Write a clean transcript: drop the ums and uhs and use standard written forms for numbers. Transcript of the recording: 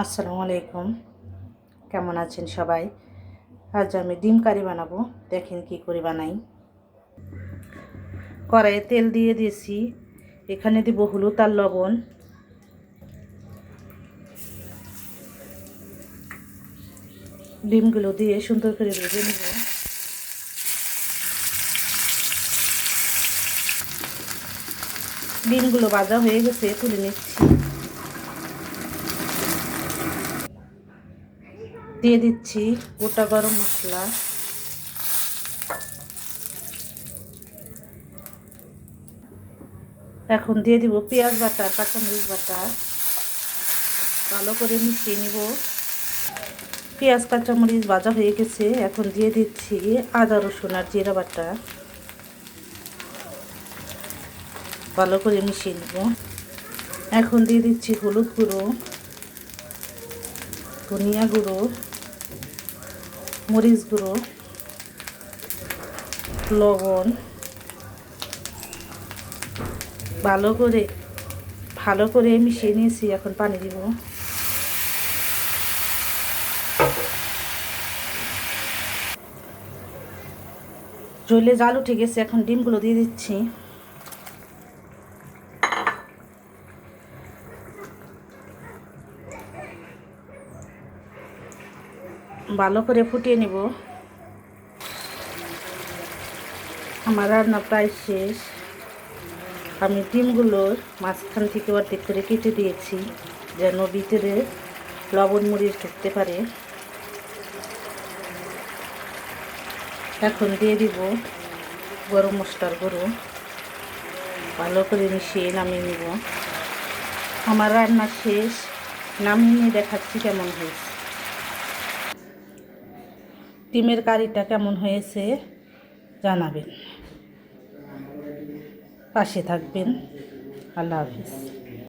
আসসালামু আলাইকুম। কেমন আছেন সবাই? আজ আমি ডিম কারি বানাবো। দেখেন কি করে বানাই। কড়াইয়ে তেল দিয়ে দিয়েছি। এখানে দিব হলুদ আর লবণ। ডিমগুলো দিয়ে সুন্দর করে ভেজে নেব। ডিমগুলো ভাজা হয়ে গেছে, তুলে নিচ্ছি। দিয়ে দিচ্ছি গোটা গরম মশলা, এখন দিয়ে দিব পেঁয়াজ বাটা, কাঁচামরিচ বাটা। ভালো করে মিশিয়ে নিব। পেঁয়াজ কাঁচামরিচ ভাজা হয়ে গেছে, এখন দিয়ে দিচ্ছি আদা রসুন আর জিরা বাটা। ভালো করে মিশিয়ে নেব। এখন দিয়ে দিচ্ছি হলুদ গুঁড়ো, ধনিয়া গুঁড়ো, মরিচ গুঁড়ো, লবণ। ভালো করে মিশিয়ে নিয়েছি। এখন পানি দিব। ঝোলে জাল উঠে গেছে, এখন ডিমগুলো দিয়ে দিচ্ছি। ভালো করে ফুটিয়ে নেব। আমার রান্না প্রায় শেষ। আমি ডিমগুলোর মাঝখান থেকে অর্ধেক করে কেটে দিয়েছি, যেন ভিতরে লবণ মরিচ ঢুকতে পারে। এখন দিয়ে দিব গরম মশলার গুঁড়ো। ভালো করে মিশিয়ে নামিয়ে নেব। আমার রান্না শেষ। নামিয়ে নিয়ে দেখাচ্ছি কেমন হয়েছে। ডিমের কারিটা কেমন হয়েছে জানাবেন। পাশে থাকবেন। আল্লাহ হাফিজ।